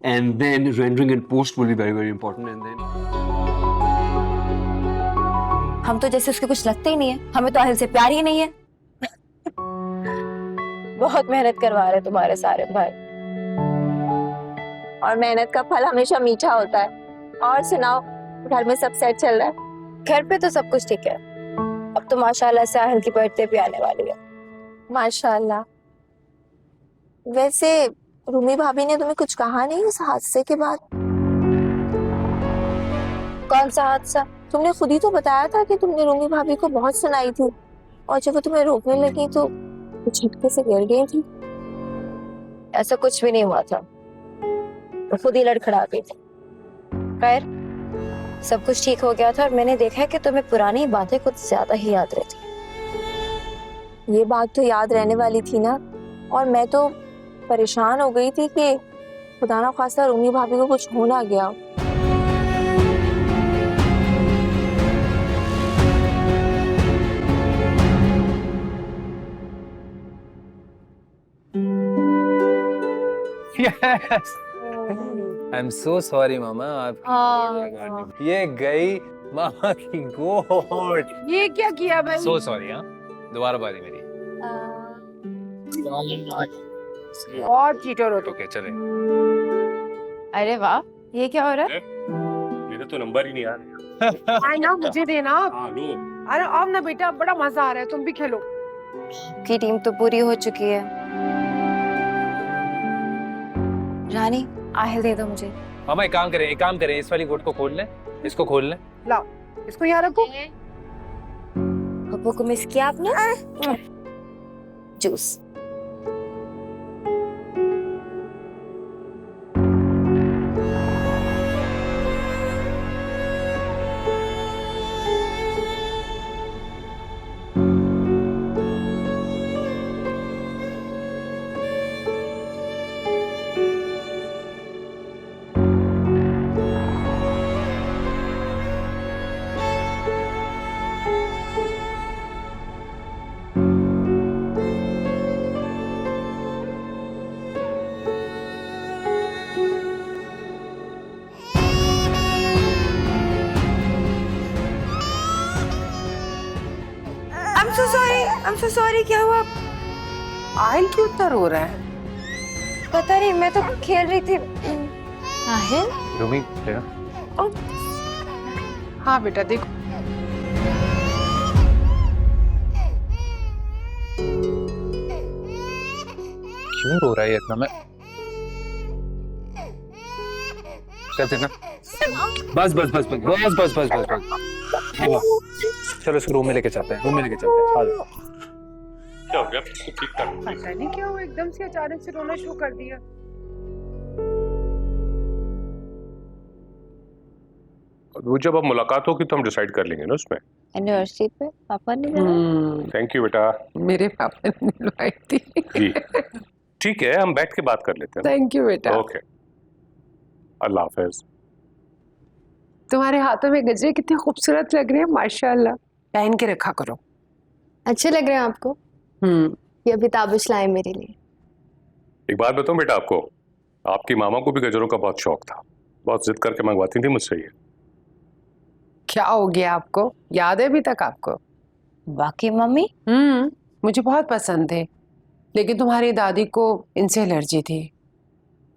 and then rendering and post will be very very important, and then हम तो जैसे उसके कुछ लगते ही नहीं है, हमें तो आहिल से प्यार ही नहीं है। बहुत मेहनत करवा रहे तुम्हारे सारे भाई, और मेहनत का फल हमेशा मीठा होता है। और सुनाओ, घर में सब सेट चल रहा है? घर पे तो सब कुछ ठीक है। अब तो माशाल्लाह से आहिल की बर्थडे भी आने वाली है। माशाल्लाह। वैसे रूमी भाभी ने तुम्हें कुछ कहा नहीं उस हादसे के बाद? कौन सा हादसा? तुमने खुद ही तो बताया था कि तुमने रूमी भाभी को बहुत सुनाई थी, और जब वो तुम्हें रोकने लगी तो झटके से गिर गई थी। ऐसा कुछ भी नहीं हुआ था, वो खुद ही लड़खड़ा गई थी। खैर, सब कुछ ठीक हो गया था और मैंने देखा है कि तुम्हें पुरानी बातें कुछ ज्यादा ही याद रहती। ये बात तो याद रहने वाली थी ना, और मैं तो परेशान हो गई थी कि खुदा ना खास्ता रूमी भाभी को कुछ हो ना गया। Yes. I'm so sorry मामा, आप ये गई मामा की गोद। ये क्या किया भाई? So sorry हाँ, दोबारा बारी मेरी। और चीटर हो तो। ओके चले। अरे वाह, ये क्या हो रहा है? मेरा तो नंबर ही नहीं आ रहा। आई ना, मुझे देना। हाँ लो। अरे अब ना बेटा, बड़ा मजा आ रहा है, तुम भी खेलो। की टीम तो पूरी हो चुकी है। रानी, आहिल दे दो मुझे। मामा एक काम करें, इस वाली गोट को खोल लें, इसको खोल लें। लाओ, इसको यहाँ रखो। पप्पू को मिस किया आपने? जूस। I'm so sorry, क्या हुआ? आहिल क्यों इतना रो रहा है? पता नहीं, मैं तो खेल रही थी। आहिल? रूमी लेना। हाँ बेटा, देखो। क्यों रो रहा है इतना? मैं चल ना, बस। चलो इसको रूम में लेके चलते हैं, आ जाओ। क्या हो गया? ठीक ठाक। पता नहीं क्या हुआ, एकदम से अचानक से रोना शुरू कर दिया। वो जब अब मुलाकात होगी तो हम डिसाइड कर लेंगे ना उसमें। एनिवर्सरी पे पापा ने बुलाया। थैंक यू बेटा। मेरे पापा ने बुलाई थी। जी ठीक है, हम बैठ के बात कर लेते हैं। थैंक यू बेटा। ओके, अल्लाह हाफिज। तुम्हारे हाथों में गजरे कितने खूबसूरत लग रहे हैं, माशाल्लाह। पहन के रखा करो। अच्छे लग रहे हैं आपको? ये अभी ताबिश लाए मेरे लिए। एक बात बताऊं बेटा आपको, आपकी मामा को भी गजरों का बहुत शौक था, बहुत जिद करके मंगवाती थी मुझसे ये। क्या हो गया आपको? याद है अभी तक आपको? बाकी मम्मी? मुझे बहुत पसंद थे, लेकिन तुम्हारी दादी को इनसे एलर्जी थी,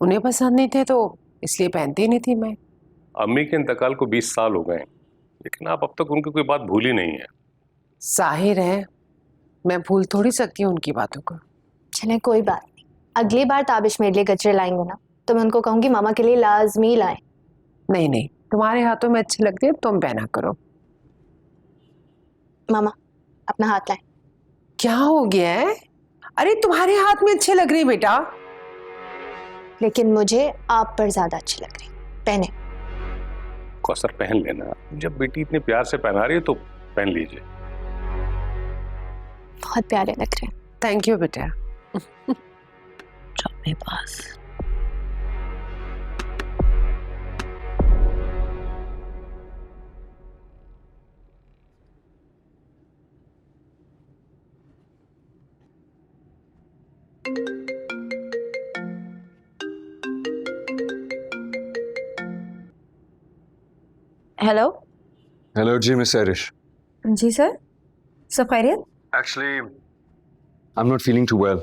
उन्हें पसंद नहीं थे तो इसलिए पहनती नहीं थी मैं। अम्मी के इंतकाल को 20 साल हो गए, लेकिन आप अब तक उनकी कोई बात भूली नहीं है। जाहिर है, मैं भूल थोड़ी सकती हूँ उनकी बातों को। चले कोई बात नहीं, अगली बार ताबिश मेरे लिए गजरे लाएंगे ना, तो मैं उनको कहूंगी मामा के लिए लाजमी लाएं। नहीं, तुम्हारे हाथों में अच्छे लगते हैं, तुम पहना करो। मामा अपना हाथ लाएं। क्या हो गया है? अरे तुम्हारे हाथ में अच्छे लग रही बेटा। लेकिन मुझे आप पर ज्यादा अच्छी लग रही। पहने। कौसर पहन लेना, जब बेटी इतने प्यार से पहना रही है तो पहन लीजिए। बहुत प्यारे लग रहे हैं। थैंक यू बेटा। अपने पास हेलो। हेलो जी, मिस एरिश। जी सर, सब खैरियत? Actually I am not feeling too well.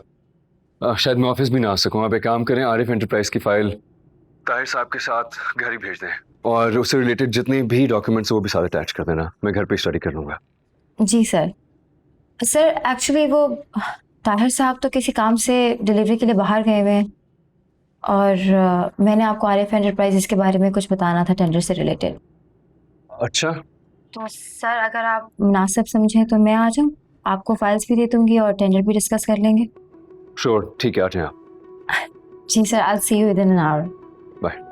शायद मैं ऑफिस भी ना आ सकूं। आप एक काम करें, आरिफ एंटरप्राइज की फाइल ताहिर साहब के साथ घर ही भेज दें, और उससे रिलेटेड जितने भी डॉक्यूमेंट्स वो भी साथ अटैच कर देना। मैं घर पे स्टडी कर लूंगा। जी सर। सर एक्चुअली वो ताहिर साहब तो किसी काम से डिलीवरी के लिए बाहर गए हुए हैं, और मैंने आपको आरिफ एंटरप्राइजेस के बारे में कुछ बताना था, टेंडर से रिलेटेड। अच्छा, तो सर अगर आप मुनासिब समझें तो मैं आ जाऊँ, आपको फाइल्स भी दे दूंगी और टेंडर भी डिस्कस कर लेंगे। श्योर, ठीक है, आ जाएं आप। जी sir, I will see you with in an hour. Bye.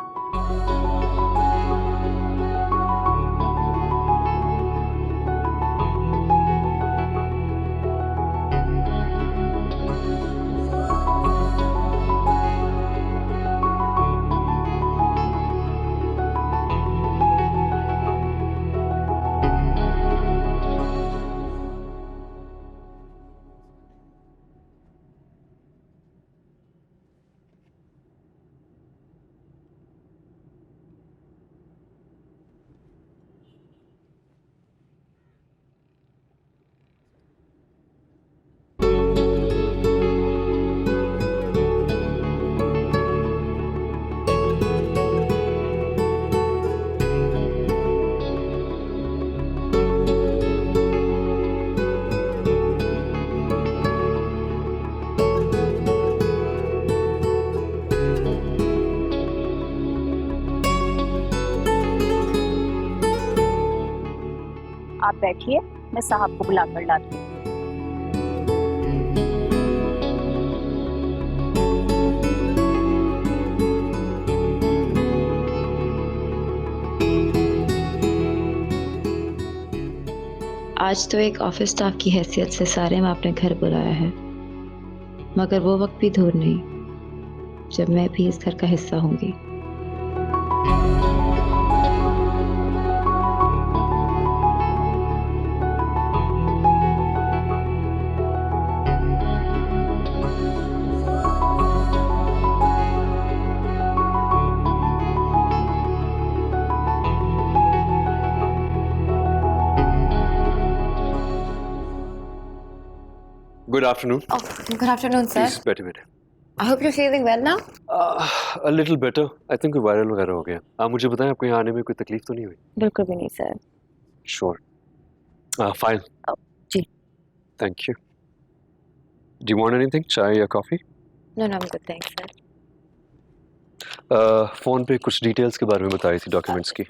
आप बैठिए, मैं साहब को बुला कर लाती हूँ। आज तो एक ऑफिस स्टाफ की हैसियत से सारे में अपने घर बुलाया है, मगर वो वक्त भी दूर नहीं जब मैं भी इस घर का हिस्सा होंगी। Good afternoon. Good afternoon sir. Please बैठे बैठे। I hope you are feeling well now. A little better. I think कोई वायरल वगैरह हो गया। आप मुझे बताएं, आपको यहाँ आने में कोई तकलीफ तो नहीं हुई? बिल्कुल भी नहीं सर। श्योर। फाइन। जी। Thank you. Do you want anything, चाय या coffee? No no, good thanks sir. Phone पे कुछ डिटेल्स के बारे में बताई थी, डॉक्यूमेंट्स की।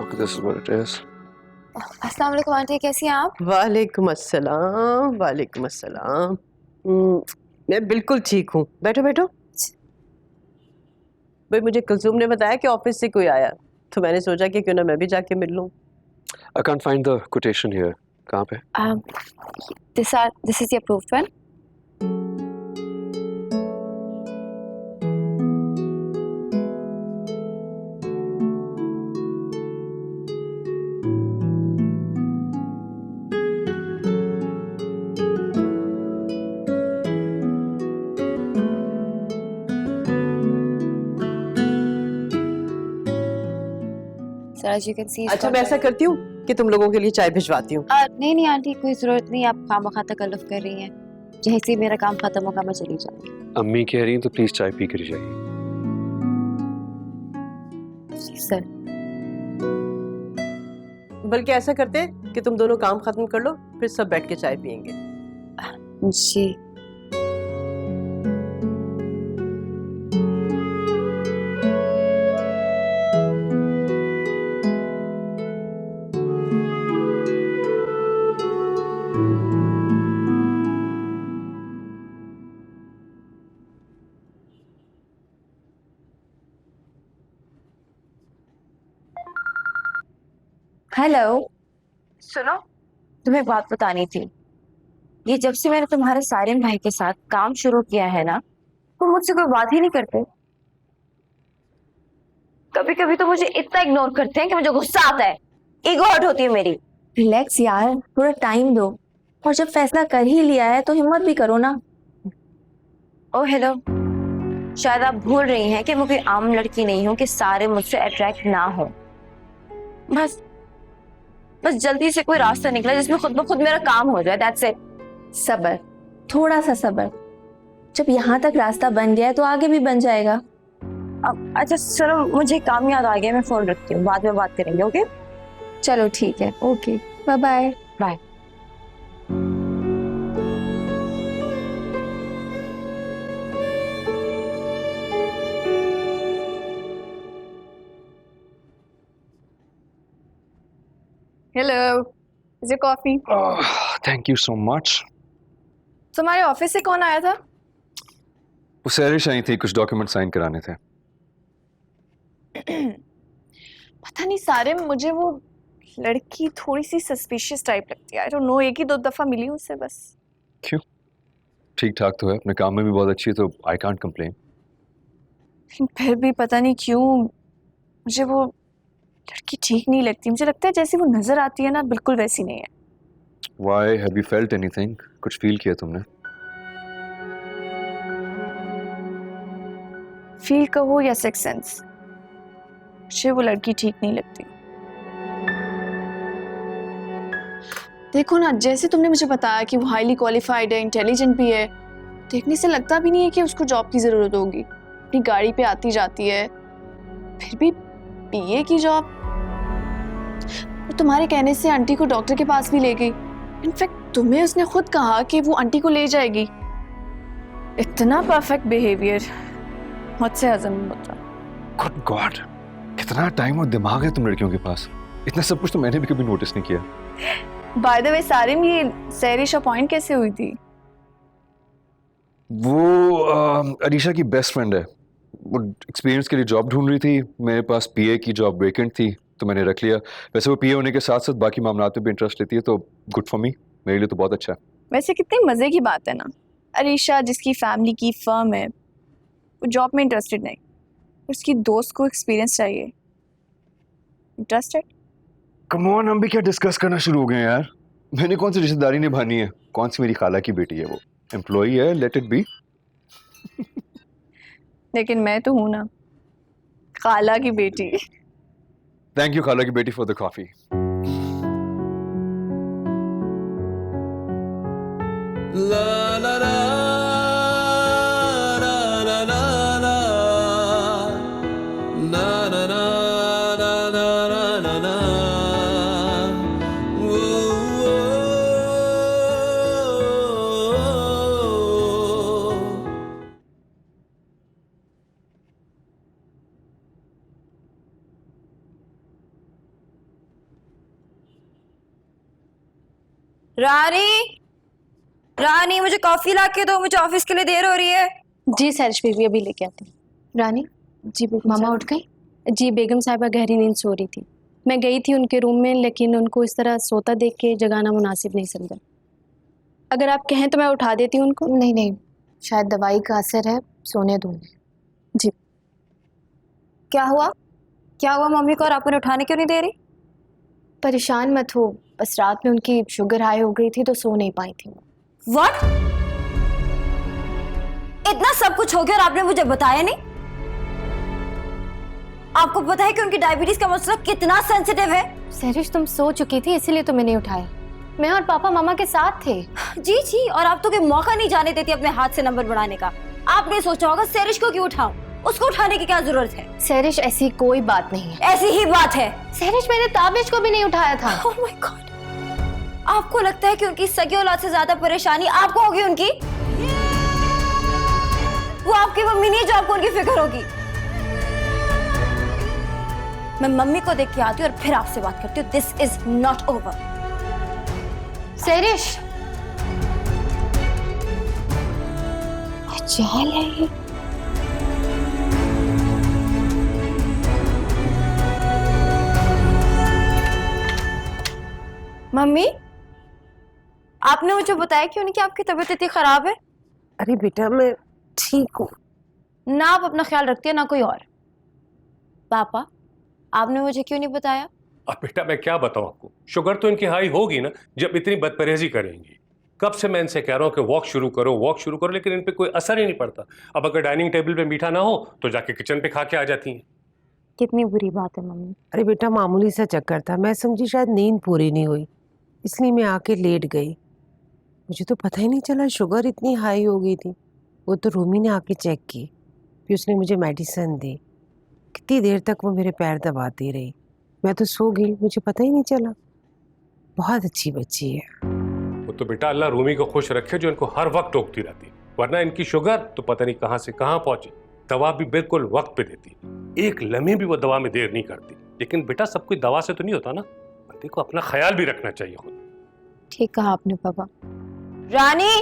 Okay, this is what it is. अस्सलाम वालेकुम आंटी, कैसी हैं आप? वालेकुम अस्सलाम, वालेकुम अस्सलाम। मैं बिल्कुल ठीक हूँ। बैठो बैठो। भाई मुझे कुलसुम ने बताया कि ऑफिस से कोई आया, तो मैंने सोचा कि क्यों ना मैं भी जाके मिल लूँ। I can't find the quotation here. कहाँ पे? This is the approved one. Sir, as you can see, अच्छा मैं ऐसा करती हूँ कि तुम लोगों के लिए चाय भिजवाती हूँ। नहीं नहीं आंटी, कोई जरूरत नहीं, आप खामखा तकल्लुफ कर रही हैं। जैसे ही मेरा काम खत्म होगा मैं चली जाऊंगी। अम्मी कह रही हैं तो प्लीज चाय पी कर ही जाइए। सर बल्कि ऐसा करते हैं कि तुम दोनों काम खत्म कर लो, फिर सब बैठ के चाय पियेंगे। जी। हेलो, सुनो, तुम्हें एक बात बतानी थी। ये जब से मैंने तुम्हारे सारिम भाई के साथ काम शुरू किया है ना, तो मुझसे कोई बात ही नहीं करते। कभी कभी तो मुझे इतना इग्नोर करते हैं कि मुझे गुस्सा आता है, ईगो हर्ट होती है मेरी। रिलैक्स यार, थोड़ा टाइम दो, और जब फैसला कर ही लिया है तो हिम्मत भी करो ना। ओह हेलो, शायद आप भूल रही हैं कि मैं कोई आम लड़की नहीं हूं कि सारे मुझसे अट्रैक्ट ना हो। बस जल्दी से कोई रास्ता निकला जिसमें खुद ब खुद मेरा काम हो जाए, दैट्स इट। सब्र, थोड़ा सा सब्र। जब यहाँ तक रास्ता बन गया है तो आगे भी बन जाएगा। अब अच्छा चलो, मुझे काम याद आ गया, मैं फोन रखती हूँ, बाद में बात करेंगे। ओके चलो ठीक है, okay bye bye. Bye. Hello, is your coffee? Thank you so much. तुम्हारे ऑफिस से कौन आया था? वो सैरिश आई थी, कुछ डॉक्यूमेंट साइन कराने थे। पता नहीं सारे, मुझे वो लड़की थोड़ी सी सस्पिशियस टाइप लगती है। आई डोंट नो, एक ही दो दफा मिली हूँ उससे बस। क्यों? ठीक ठाक तो है, अपने काम में भी बहुत अच्छी है, तो आई कांट कंप्लेन। फिर भी पता नहीं क्यों मुझे वो लड़की ठीक नहीं लगती। मुझे लगता है जैसी वो नजर आती है ना, बिल्कुल वैसी नहीं है। Why? Have you felt anything? कुछ फील किया तुमने? फील कहो या सिक्स सेंस, मुझे वो लड़की ठीक नहीं लगती। देखो ना, जैसे तुमने मुझे बताया कि वो हाईली क्वालिफाइड है, इंटेलिजेंट भी है, देखने से लगता भी नहीं है कि उसको जॉब की जरूरत होगी। अपनी गाड़ी पे आती जाती है, फिर भी पीए की जॉब। और तुम्हारे कहने से आंटी को डॉक्टर के पास भी ले गई। इनफैक्ट तुम्हें उसने खुद कहा कि वो आंटी को ले जाएगी। इतना परफेक्ट बिहेवियर मुझसे हजम नहीं होता। Good God, कितना टाइम और दिमाग है तुम लड़कियों के पास। इतना सब कुछ तो मैंने भी कभी नोटिस नहीं किया। बाय द वे सारिम, ये सैरिश अपॉइंट कैसे हुई थी? वो अरीशा की बेस्ट फ्रेंड है। वो एक्सपीरियंस के लिए जॉब ढूंढ रही थी, मेरे पास पीए की जॉब वेकेंट थी तो मैंने रख लिया। वैसे वो पीए होने के साथ साथ बाकी मामलात में भी इंटरेस्ट लेती है, तो गुड फॉर मी, मेरे लिए तो बहुत अच्छा है। वैसे कितनी मजे की बात है ना, अरीशा जिसकी फैमिली की फर्म है वो जॉब में इंटरेस्टेड नहीं, उसकी दोस्त को एक्सपीरियंस चाहिए। इंटरेस्टेड? कम ऑन, हम भी क्या डिस्कस करना शुरू हो गए यार। मैंने कौन सी रिश्तेदारी निभानी है? कौन सी मेरी खाला की बेटी है? वो एम्प्लॉई है, लेट इट बी। लेकिन मैं तो हूं ना, खाला की बेटी। थैंक यू खाला की बेटी for the coffee. La la la la la la la na na na na na na na na रानी, मुझे कॉफी ला के दो, मुझे ऑफिस के लिए देर हो रही है। जी सैरिश बेबी, अभी लेके आती हूँ। रानी जी, मामा उठ गई? जी, बेगम साहिबा गहरी नींद सो रही थी। मैं गई थी उनके रूम में, लेकिन उनको इस तरह सोता देख के जगाना मुनासिब नहीं समझा। अगर आप कहें तो मैं उठा देती हूँ उनको। नहीं नहीं, शायद दवाई का असर है, सोने दूंगी। जी। क्या हुआ मम्मी को, और आप उन्हें उठाने क्यों नहीं दे रही? परेशान मत हो, बस रात में उनकी शुगर हाई हो गई थी तो सो नहीं पाई थी। What? इतना सब कुछ हो गया और आपने मुझे बताया नहीं? आपको पता है कि उनकी डायबिटीज का मसला कितना सेंसिटिव है? सैरिश, तुम सो चुकी थी इसीलिए तो मैंने उठाया। मैं और पापा मामा के साथ थे। जी, और आप तो कोई मौका नहीं जाने देती अपने हाथ से नंबर बढ़ाने का। आपने सोचा होगा सैरिश को क्यों उठाऊं? उसको उठाने की क्या जरूरत है? सैरिश, ऐसी कोई बात नहीं है। ऐसी ही बात है। सैरिश, मैंने ताबिश को भी नहीं उठाया था। Oh my God! आपको लगता है कि उनकी सगी औलाद से ज्यादा परेशानी आपको होगी उनकी? वो आपकी मम्मी नहीं है जो आपको उनकी फिक्र होगी। मैं मम्मी को देख के आती हूँ और फिर आपसे बात करती हूँ। This is not over. सैरिश, ये चाल है ये। मम्मी, आपने मुझे बताया क्यों नहीं कि आपकी तबीयत इतनी खराब है? अरे बेटा मैं ठीक हूँ। ना आप अपना ख्याल रखती है ना कोई और। पापा, आपने मुझे क्यों नहीं बताया? अब बेटा मैं क्या बताऊं आपको, शुगर तो इनकी हाई होगी ना जब इतनी बदपरहेजी करेंगी। कब से मैं इनसे कह रहा हूँ कि वॉक शुरू करो, लेकिन इन पे कोई असर ही नहीं पड़ता। अब अगर डाइनिंग टेबल पे मीठा ना हो तो जाके किचन पे खा के आ जाती हैं। कितनी बुरी बात है मम्मी। अरे बेटा मामूली सा चक्कर था, मैं समझी शायद नींद पूरी नहीं हुई, इसलिए मैं आके लेट गई। मुझे तो पता ही नहीं चला शुगर इतनी हाई हो गई थी। वो तो रूमी ने आके चेक की, फिर उसने मुझे मेडिसिन दी। कितनी देर तक वो मेरे पैर दबाती रही, मैं तो सो गई, मुझे पता ही नहीं चला। बहुत अच्छी बच्ची है। वो तो बेटा अल्लाह रूमी को खुश रखे जो इनको हर वक्त टोकती रहती, वरना इनकी शुगर तो पता नहीं कहाँ से कहाँ पहुंची। दवा भी बिल्कुल वक्त पे देती, एक लम्हे भी वो दवा में देर नहीं करती। लेकिन बेटा सब कोई दवा से तो नहीं होता ना, बंदे को अपना ख्याल भी रखना चाहिए खुद। ठीक कहा आपने पापा। रानी,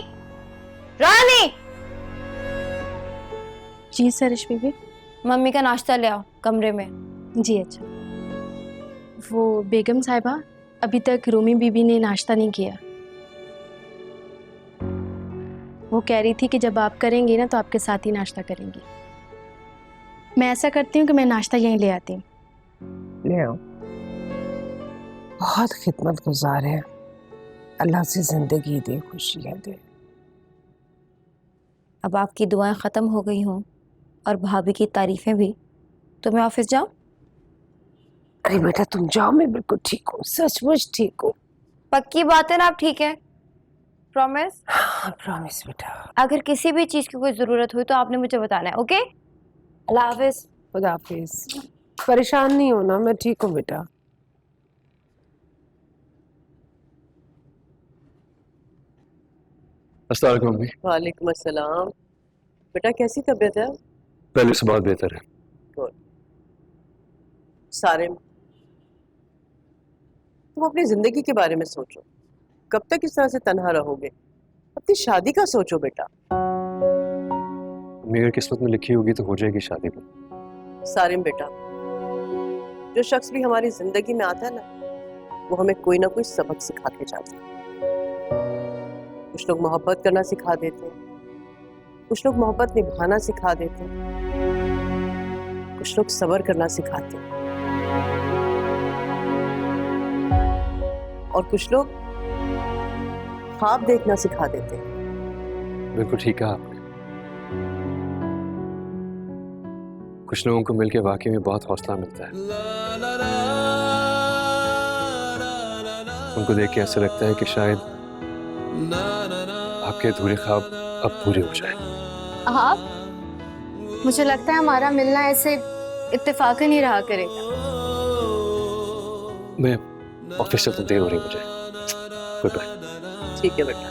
रानी। जी सरिश बीबी। मम्मी का नाश्ता ले आओ कमरे में। जी अच्छा। वो बेगम साहिबा, अभी तक रूमी बीबी ने नाश्ता नहीं किया। वो कह रही थी कि जब आप करेंगी ना तो आपके साथ ही नाश्ता करेंगी। मैं ऐसा करती हूँ कि मैं नाश्ता यहीं ले आती हूँ। ले आओ। बहुत खिदमत गुजार है, अल्लाह से जिंदगी दे, खुशियाँ दे। अब आपकी दुआएं ख़त्म हो गई हों और भाभी की तारीफें भी, तो मैं ऑफिस जाऊँ? अरे बेटा तुम जाओ, मैं बिल्कुल ठीक हूँ, सचमुच ठीक हूँ। पक्की बात है ना आप ठीक है? प्रॉमिस? हाँ प्रॉमिस बेटा। अगर किसी भी चीज़ की कोई ज़रूरत हुई तो आपने मुझे बताना है, ओके? अल्लाह हाफिज़। खुदा हाफिज। परेशान नहीं होना, मैं ठीक हूँ बेटा। अस्सलाम वालेकुम मम्मी। वालेकुम अस्सलाम। बेटा कैसी तबीयत है? पहले से बहुत बेहतर है। सारिम, तुम अपनी जिंदगी के बारे में सोचो, कब तक इस तरह से तन्हा रहोगे? अपनी शादी का सोचो बेटा। मेरी किस्मत में लिखी होगी तो हो जाएगी शादी में। सारिम बेटा, जो शख्स भी हमारी जिंदगी में आता है ना, वो हमें कोई ना कोई सबक सिखा के जाता है। कुछ लोग मोहब्बत करना सिखा देते हैं, कुछ लोग मोहब्बत निभाना सिखा देते हैं, कुछ लोग सब्र करना सिखाते हैं, और कुछ लोग ख्वाब देखना सिखा देते हैं। बिल्कुल ठीक कहा आपने। कुछ लोगों को मिलकर वाकई में बहुत हौसला मिलता है। उनको देख के ऐसा लगता है कि शायद आपके अधूरे ख्वाब अब पूरे हो जाए। आप, मुझे लगता है हमारा मिलना ऐसे इत्तेफाकन ही रहा करेगा। मैं ऑफिस से तो देर हो रही मुझे। Goodbye. ठीक है बेटा।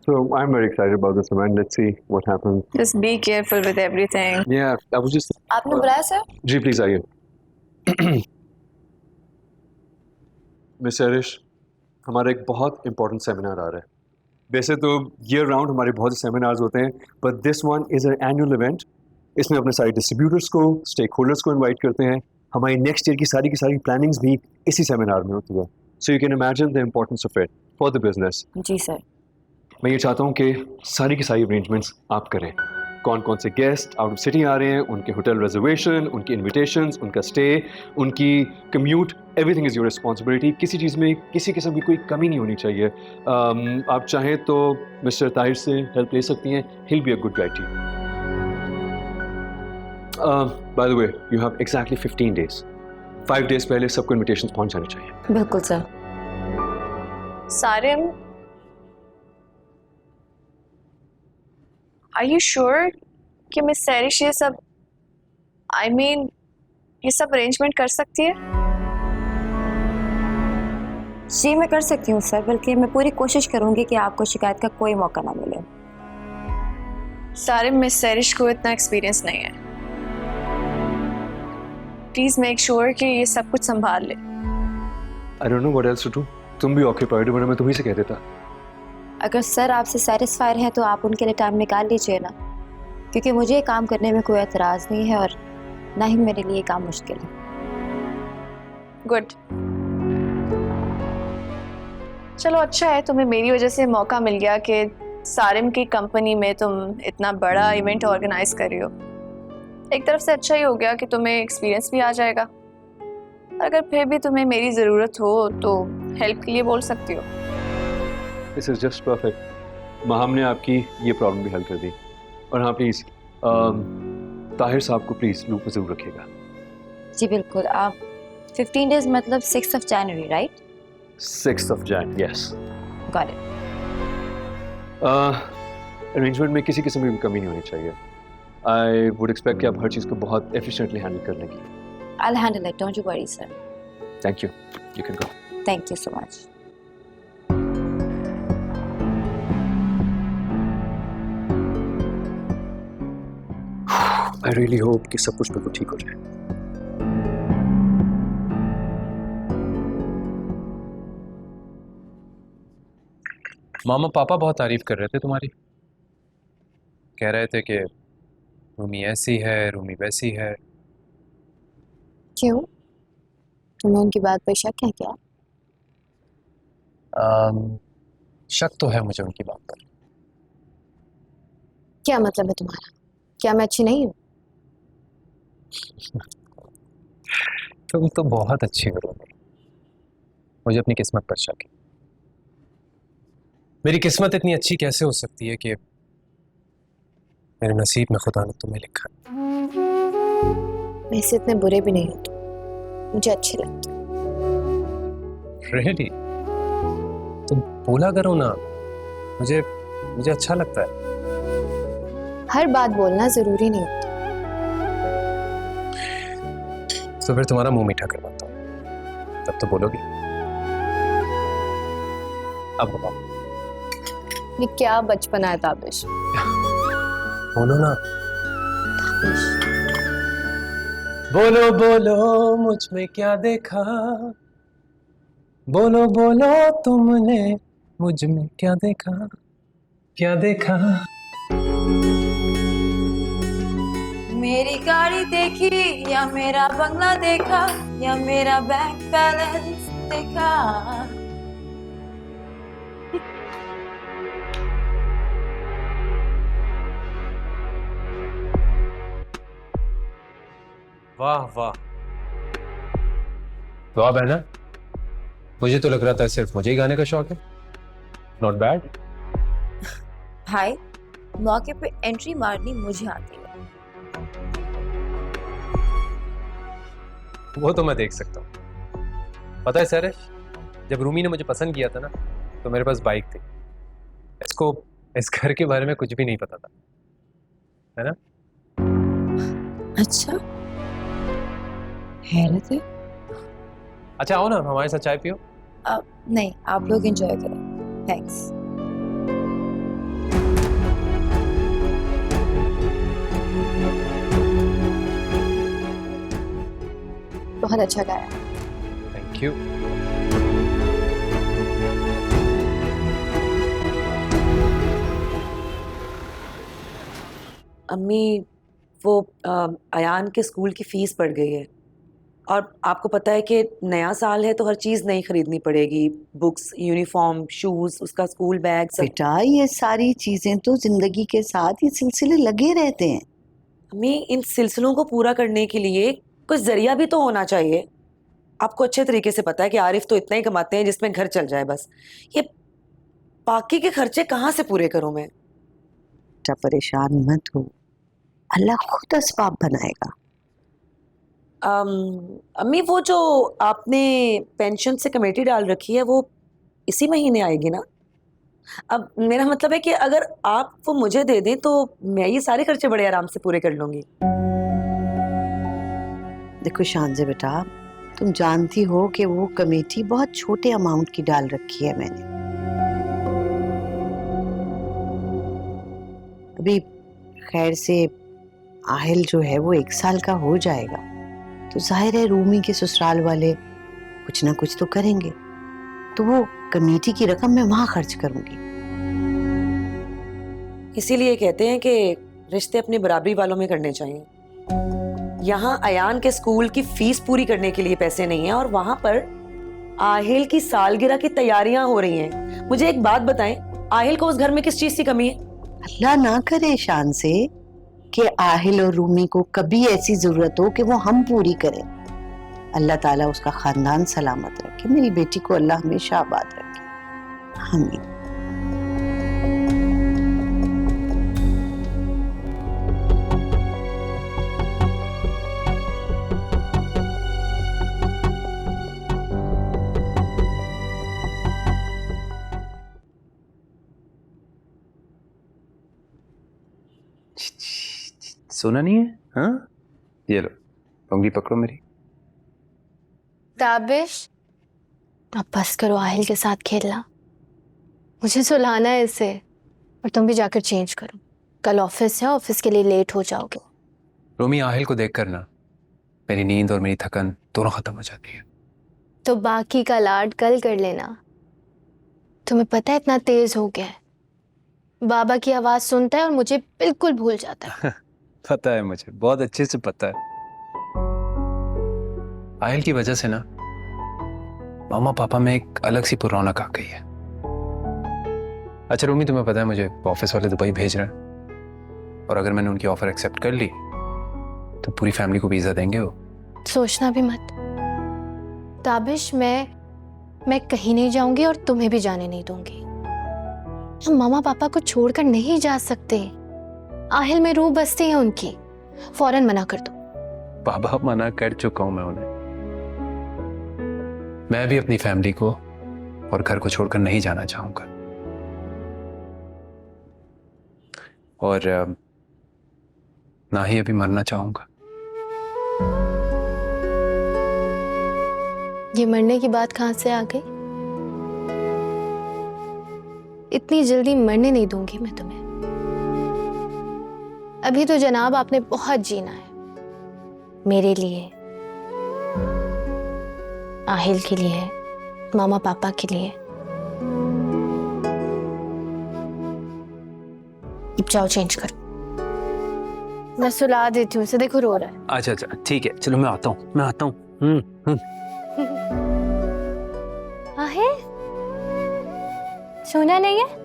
So I'm very excited about this event. Let's see what happens. Just be careful with everything. Yeah, I was just. आपने बुलाया सर? जी प्लीज आइए। मिस एरिश, हमारा एक बहुत इंपॉर्टेंट सेमिनार आ रहा है। वैसे तो ईयर राउंड हमारे बहुत से सेमिनार्स होते हैं, but this one is an annual event. इसमें अपने सारे डिस्ट्रीब्यूटर्स को, स्टेक होल्डर्स को इनवाइट करते हैं। हमारी नेक्स्ट ईयर की सारी प्लानिंग्स भी इसी सेमिनार में होती है। So you can imagine the importance of it for the business. जी सर। मैं ये चाहता हूँ कि सारी की सारी अरेंजमेंट्स आप करें। कौन कौन से गेस्ट आउट ऑफ सिटी आ रहे हैं, उनके होटल रिजर्वेशन, उनकी इन्विटेशंस, उनका स्टे, उनकी commute, everything is your responsibility. किसी चीज़ में किसी किस्म की कोई कमी नहीं होनी चाहिए। आप चाहें तो मिस्टर ताहिर से हेल्प ले सकती हैं। He will be a good guide to you. By the way, you have exactly 15 days। 5 days पहले सबको इन्विटेशंस पहुंच जाने चाहिए। बिल्कुल sir. Sarim, Are you sure कि मिस सैरिश ये सब, I mean, ये सब अरेंजमेंट कर सकती है? जी मैं कर सकती हूँ सर, बल्कि मैं पूरी कोशिश करूँगी कि आपको शिकायत का कोई मौका ना मिले। सारिम, मिस सैरिश को इतना एक्सपीरियंस नहीं है। प्लीज मेक श्योर कि ये सब कुछ संभाल ले। I don't know what else to do. तुम भी ऑक्यूपाइड हो, वरना मैं तुम्ही से कह देता। अगर सर आपसे सेटिस्फाइड हैं तो आप उनके लिए टाइम निकाल लीजिए ना, क्योंकि मुझे काम करने में कोई एतराज़ नहीं है और ना ही मेरे लिए काम मुश्किल है। गुड, चलो अच्छा है तुम्हें मेरी वजह से मौका मिल गया कि सारिम की कंपनी में तुम इतना बड़ा इवेंट ऑर्गेनाइज कर रही हो। एक तरफ से अच्छा ही हो गया कि तुम्हें एक्सपीरियंस भी आ जाएगा। अगर फिर भी तुम्हें मेरी ज़रूरत हो तो हेल्प के लिए बोल सकती हो। This is just perfect. माँ, हमने आपकी ये प्रॉब्लम भी हल कर दी। और हाँ प्लीज़ ताहिर साहब को प्लीज़ लूप में ज़रूर रखिएगा। जी बिल्कुल। आप 15 डेज मतलब 6 of January, right? 6th of Jan, yes. Got it. Arrangement में किसी किस्म की भी कमी नहीं होनी चाहिए। आई वुड एक्सपेक्ट कि आप हर चीज़ को बहुत एफिशिएंटली हैंडल कर लेंगी। I'll handle it, don't you worry, sir. Thank you, you can go. Thank you so much. I really hope कि सब कुछ बिल्कुल ठीक हो जाए। मामा पापा बहुत तारीफ कर रहे थे तुम्हारी, कह रहे थे कि रूमी ऐसी है, रूमी वैसी है। क्यों, तुम्हें उनकी बात पर शक है क्या? शक तो है मुझे उनकी बात पर। क्या मतलब है तुम्हारा? क्या मैं अच्छी नहीं हूँ? तुम तो बहुत अच्छी हो रूमी, मुझे अपनी किस्मत पर शक है। मेरी किस्मत इतनी अच्छी कैसे हो सकती है कि मेरे नसीब में खुदा ने तुम्हें लिखा। वैसे इतने बुरे भी नहीं हो तुम, मुझे अच्छी लगती। Really? तुम बोला करो ना, मुझे अच्छा लगता है। हर बात बोलना जरूरी नहीं होता। तो फिर तुम्हारा मुंह मीठा करवाता हूँ, तब तो बोलोगी। अब बताओ, ये क्या बचपना है ताबिश? बोलो ना। ताबिश, बोलो बोलो मुझ में क्या देखा, बोलो बोलो तुमने मुझ में क्या देखा, क्या देखा। मेरी गाड़ी देखी या मेरा बंगला देखा या मेरा बैंक बैलेंस देखा। वाह वाह वाह बहना, मुझे तो लग रहा था सिर्फ मुझे ही गाने का शौक है। Not bad. भाई, मौके पे एंट्री मारनी मुझे आती है। वो तो मैं देख सकता हूँ। पता है सरश, जब रूमी ने मुझे पसंद किया था ना, तो मेरे पास बाइक थी। इसको इस घर के बारे में कुछ भी नहीं पता था, है ना? अच्छा, हैरत है। अच्छा आओ ना, हमारे साथ चाय पियो। नहीं, आप लोग एंजॉय करें, थैंक्स। बहुत अच्छा गाया। Thank you. अम्मी, वो अयान के स्कूल की फीस बढ़ गई है और आपको पता है कि नया साल है तो हर चीज़ नई खरीदनी पड़ेगी। बुक्स, यूनिफॉर्म, शूज़, उसका स्कूल बैग सब। बेटा, ये सारी चीजें तो जिंदगी के साथ ये सिलसिले लगे रहते हैं। अम्मी, इन सिलसिलों को पूरा करने के लिए कुछ जरिया भी तो होना चाहिए। आपको अच्छे तरीके से पता है कि आरिफ तो इतना ही कमाते हैं जिसमें घर चल जाए बस। ये बाकी के खर्चे कहाँ से पूरे करूं मैं? बेटा परेशान मत हो, अल्लाह खुद असबाब बनाएगा। अम्मी, वो जो आपने पेंशन से कमेटी डाल रखी है वो इसी महीने आएगी ना? अब मेरा मतलब है कि अगर आप वो मुझे दे दें तो मैं ये सारे खर्चे बड़े आराम से पूरे कर लूंगी। देखो शांजे बेटा, तुम जानती हो कि वो कमेटी बहुत छोटे अमाउंट की डाल रखी है मैंने। अभी खैर से आहिल जो है वो 1 साल का हो जाएगा, तो जाहिर है रूमी के ससुराल वाले कुछ ना कुछ तो करेंगे, तो वो कमेटी की रकम मैं वहां खर्च करूंगी। इसीलिए कहते हैं कि रिश्ते अपनी बराबरी वालों में करने चाहिए। यहाँ अयान के स्कूल की फीस पूरी करने के लिए पैसे नहीं है और वहां पर आहिल की सालगिरह की तैयारियां हो रही हैं। मुझे एक बात बताएं, आहिल को उस घर में किस चीज की कमी है? अल्लाह ना करे शान से कि आहिल और रूमी को कभी ऐसी जरूरत हो कि वो हम पूरी करें। अल्लाह ताला उसका खानदान सलामत रखे, मेरी बेटी को अल्लाह हमेशा आबाद रखे। आमीन। सोना नहीं है? हाँ, ये लो, उंगली पकड़ो मेरी। ताबिश, अब बस करो आहिल के साथ खेलना। मुझे सुलाना है इसे। और तुम भी जाकर चेंज करो, कल ऑफिस है, ऑफिस के लिए लेट हो जाओगे। रोमी, आहिल को देख कर ना मेरी नींद और मेरी थकन दोनों खत्म हो जाती है। तो बाकी का लाड कल कर लेना। तुम्हें पता है इतना तेज हो गया है, बाबा की आवाज सुनता है और मुझे बिल्कुल भूल जाता है। पता है मुझे, बहुत अच्छे से पता है। आहिल की वजह से ना मामा पापा में एक अलग सी रौनक आ गई है। अच्छा रूमी, तुम्हें पता है मुझे ऑफिस वाले दुबई भेज रहे हैं और अगर मैंने उनकी ऑफर एक्सेप्ट कर ली तो पूरी फैमिली को वीजा देंगे वो। सोचना भी मत ताबिश, मैं कहीं नहीं जाऊंगी और तुम्हें भी जाने नहीं दूंगी। हम मामा पापा को छोड़कर नहीं जा सकते। आहिल में रूह बसती है उनकी, फौरन मना कर दो। बाबा, मना कर चुका हूं मैं उन्हें। मैं भी अपनी फैमिली को और घर को छोड़कर नहीं जाना चाहूंगा। और ना ही अभी मरना चाहूंगा। ये मरने की बात कहां से आ गई? इतनी जल्दी मरने नहीं दूंगी मैं तुम्हें। अभी तो जनाब आपने बहुत जीना है, मेरे लिए, आहिल के लिए, मामा पापा के लिए। अब जाओ चेंज करो, मैं सुला देती हूँ। इसे देखो रो रहा है। अच्छा अच्छा ठीक है, चलो मैं आता हूँ। आहिल, सोना नहीं है?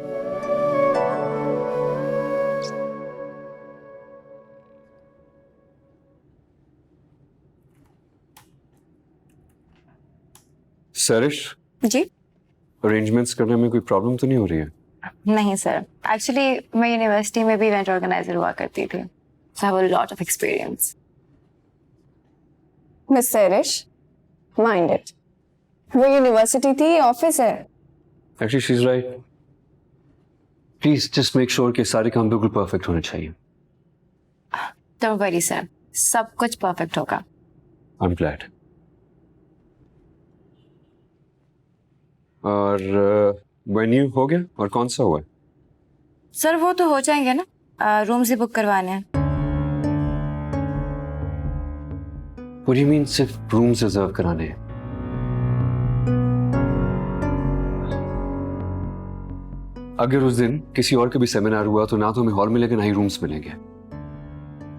सरिश जी अरेंजमेंट्स करने में कोई प्रॉब्लम तो नहीं हो रही है? नहीं सर, एक्चुअली मैं यूनिवर्सिटी में भी इवेंट ऑर्गेनाइजर हुआ करती थी, so I have a lot of experience. Miss Sarish, mind it, वो यूनिवर्सिटी थी, ऑफिस है। Actually she is right. Please just make sure कि सारे काम बिल्कुल परफेक्ट होने चाहिए। डोंट वरी सर, सब कुछ परफेक्ट होगा। I am glad. और वेन्यू हो गया? और कौन सा हुआ? सर वो तो हो जाएंगे ना, रूम्स ही बुक करवाने हैं। What do you mean सिर्फ रूम्स रिजर्व कराने हैं? अगर उस दिन किसी और का भी सेमिनार हुआ तो ना तो हमें हॉल मिलेगा ना ही रूम्स मिलेंगे।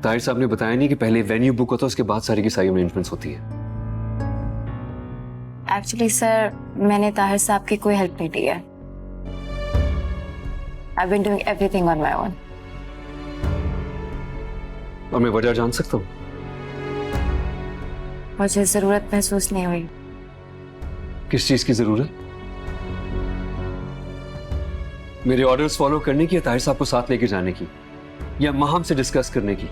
ताहिर साहब ने बताया नहीं कि पहले वेन्यू बुक होता है, उसके बाद सारी की सारी अरेंजमेंट्स होती है। एक्चुअली सर मैंने ताहिर साहब की कोई हेल्प नहीं ली है। I've been doing everything on my own. और मैं वजह जान सकता हूँ? मुझे जरूरत महसूस नहीं हुई। किस चीज की जरूरत? मेरे ऑर्डर्स फॉलो करने की या ताहिर साहब को साथ लेके जाने की या माहम से डिस्कस करने की?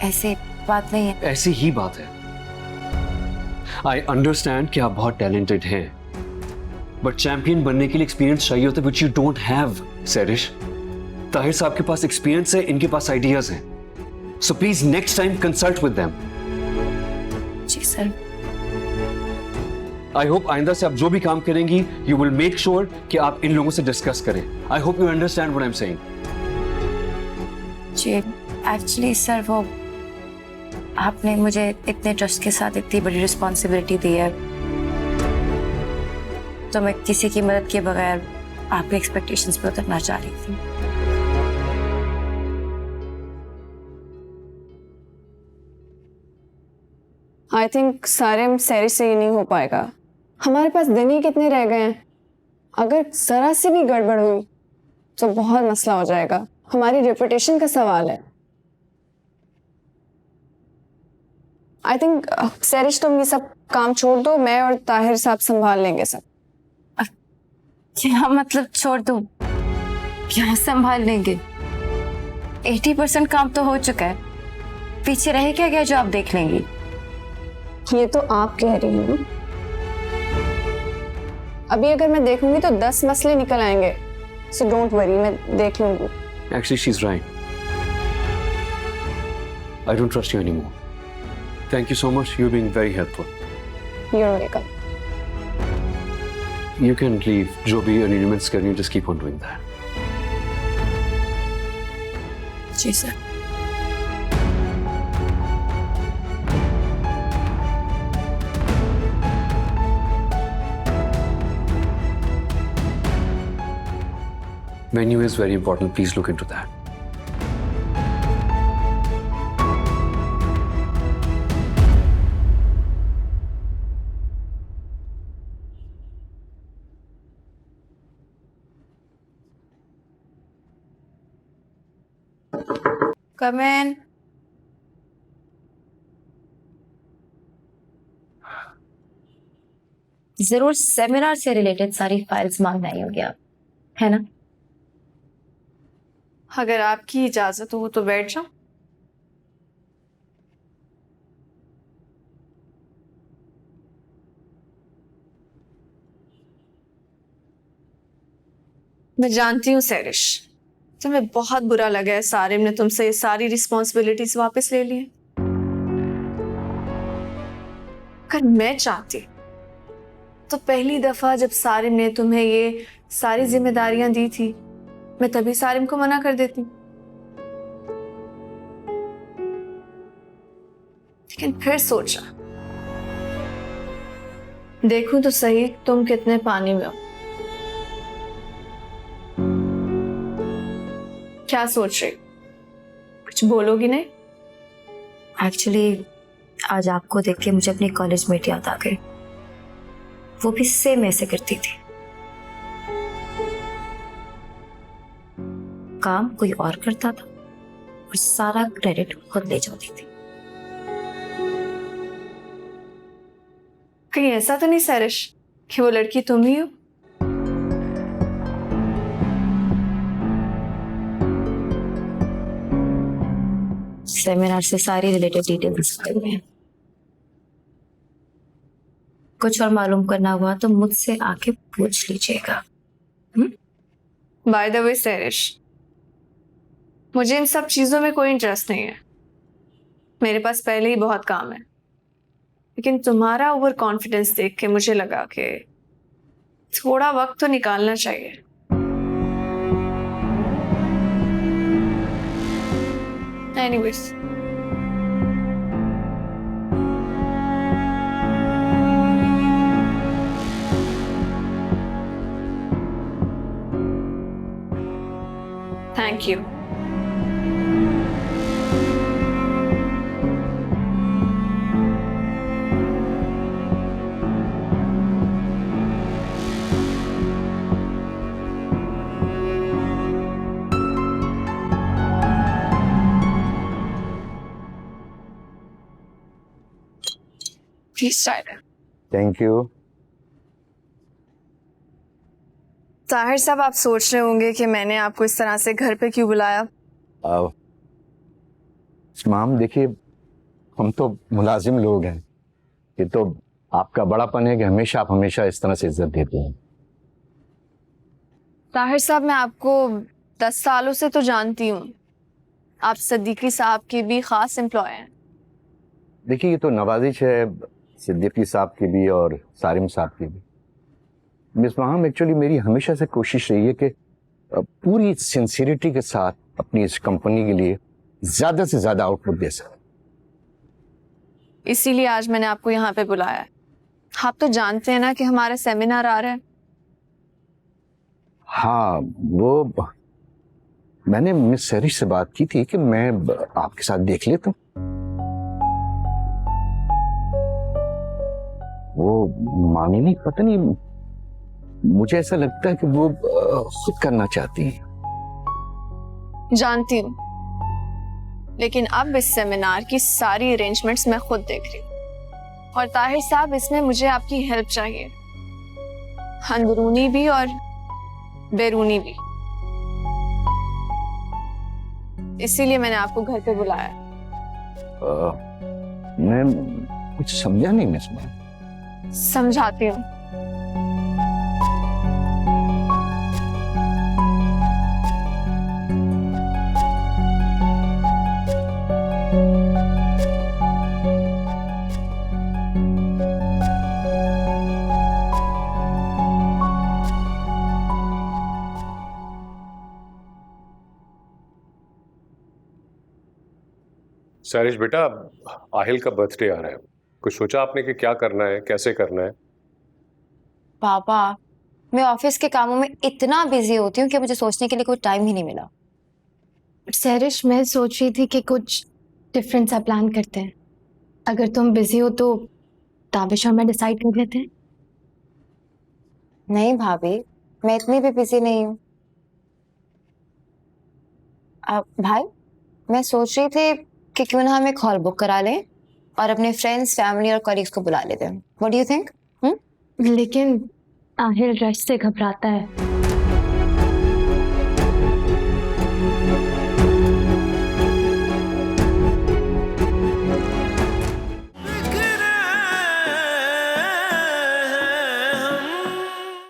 ऐसी बात नहीं है। ऐसी ही बात है। आई अंडरस्टैंड कि आप बहुत टैलेंटेड हैं, बट चैंपियन बनने के लिए एक्सपीरियंस चाहिए होता है, which you don't have. Sarish, Tahir साहब के पास एक्सपीरियंस है, इनके पास आइडियाज हैं, so please next time consult with them. जी सर। आई होप आइंदा से आप जो भी काम करेंगी यू विल मेक श्योर कि आप इन लोगों से डिस्कस करें। I hope you understand what I am saying. जी एक्चुअली सर वो आपने मुझे इतने ट्रस्ट के साथ इतनी बड़ी रिस्पॉन्सिबिलिटी दी है, तो मैं किसी की मदद के बगैर आपके एक्सपेक्टेशंस पे उतरना चाह रही थी। आई थिंक सारे सैरिश से ही नहीं हो पाएगा। हमारे पास दिन ही कितने रह गए हैं। अगर जरा सी भी गड़बड़ हुई तो बहुत मसला हो जाएगा। हमारी रेपुटेशन का सवाल है। आई थिंक सैरिश तुम ये सब काम छोड़ दो, मैं और ताहिर साहब संभाल लेंगे सब। क्या मतलब छोड़ दो? क्या संभाल लेंगे? 80% काम तो हो चुका है, पीछे रह क्या गया जो आप देख लेंगी? ये तो आप कह रही हो। अभी अगर मैं देखूंगी तो 10 मसले निकल आएंगे। सो डोंट वरी, मैं देख लूंगी। Actually, she's right. I don't trust you anymore. Thank you so much. You're being very helpful. You're welcome. You can leave. जो भी arrangements करनी हो, just keep on doing that. जी sir. Menu is very important. Please look into that. Come in. जरूर seminar से related सारी files मांगना ही होगी आप, है ना? अगर आपकी इजाजत हो तो बैठ जाओ। मैं जानती हूँ सैरिश, तुम्हें बहुत बुरा लगा है सारिम ने तुमसे ये सारी रिस्पॉन्सिबिलिटीज वापस ले ली। अगर मैं चाहती तो पहली दफा जब सारिम ने तुम्हें ये सारी जिम्मेदारियां दी थी, मैं तभी सारिम को मना कर देती। लेकिन फिर सोचा, देखूं तो सही तुम कितने पानी में हो। क्या सोच रही? कुछ बोलोगी नहीं? एक्चुअली आज आपको देख के मुझे अपनी कॉलेज मेट याद आ गई। वो भी सेम ऐसे करती थी। काम कोई और करता था और सारा क्रेडिट खुद ले जाती थी। कहीं ऐसा तो नहीं सैरिश कि वो लड़की तुम ही हो? सेमिनार से सारी रिलेटेड डिटेल्स हैं। कुछ और मालूम करना हुआ तो मुझसे आके पूछ लीजिएगा। बाय द वे सैरिश, मुझे इन सब चीजों में कोई इंटरेस्ट नहीं है। मेरे पास पहले ही बहुत काम है। लेकिन तुम्हारा ओवर कॉन्फिडेंस देख के मुझे लगा कि थोड़ा वक्त तो निकालना चाहिए। Anyways, thank you. Please try that. Thank you. Tahir साहब, आप सोच रहे होंगे कि मैंने आपको इस तरह से घर पे क्यों बुलाया। मैम देखिए, हम तो मुलाजिम लोग हैं, ये तो आपका बड़ापन है कि हमेशा आप हमेशा इस तरह से इज्जत देते हैं। ताहिर साहब, मैं आपको 10 सालों से तो जानती हूँ। आप सिद्दीकी साहब के भी खास एम्प्लॉय हैं। देखिए, ये तो नवाजिश है सिद्दीकी साहब की भी और सारिम साहब की भी। मिस वहाम, एक्चुअली मेरी हमेशा से कोशिश रही है कि पूरी सिंसियरिटी के साथ अपनी इस कंपनी के लिए ज्यादा से ज्यादा आउटपुट दे सकें। इसीलिए आज मैंने आपको यहाँ पे बुलाया है। आप तो जानते हैं ना कि हमारा सेमिनार आ रहा है। हाँ, वो मैंने मिस सैरिश से बात की थी कि मैं आपके साथ देख लेता हूँ। वो मानी नहीं, पता नहीं, मुझे ऐसा लगता है कि वो खुद करना चाहती है। जानती हूँ, लेकिन अब इस सेमिनार की सारी अरेंजमेंट्स मैं खुद देख रही हूँ और ताहिर साहब इसमें मुझे आपकी हेल्प चाहिए, अंदरूनी भी और बैरूनी भी। इसीलिए मैंने आपको घर पे बुलाया। मैं कुछ समझा नहीं मिस मैम। समझाती हूँ। सैरिश बेटा, आहिल का बर्थडे आ रहा है, कुछ सोचा आपने कि क्या करना है, कैसे करना है? पापा, मैं ऑफिस के कामों में इतना बिजी होती हूँ कि मुझे सोचने के लिए कोई टाइम ही नहीं मिला। सैरिश, मैं सोच रही थी कि कुछ डिफरेंट सा प्लान करते हैं। अगर तुम बिजी हो तो ताबिश और मैं डिसाइड कर लेते हैं। नहीं भाभी, मैं इतनी भी बिजी नहीं हूँ। भाई, मैं सोच रही थी कि क्यों ना हम एक हॉल बुक करा लें और अपने फ्रेंड्स, फैमिली और कलीग्स को बुला लेते हैं। What do you think? लेकिन आहिल रश से घबराता है।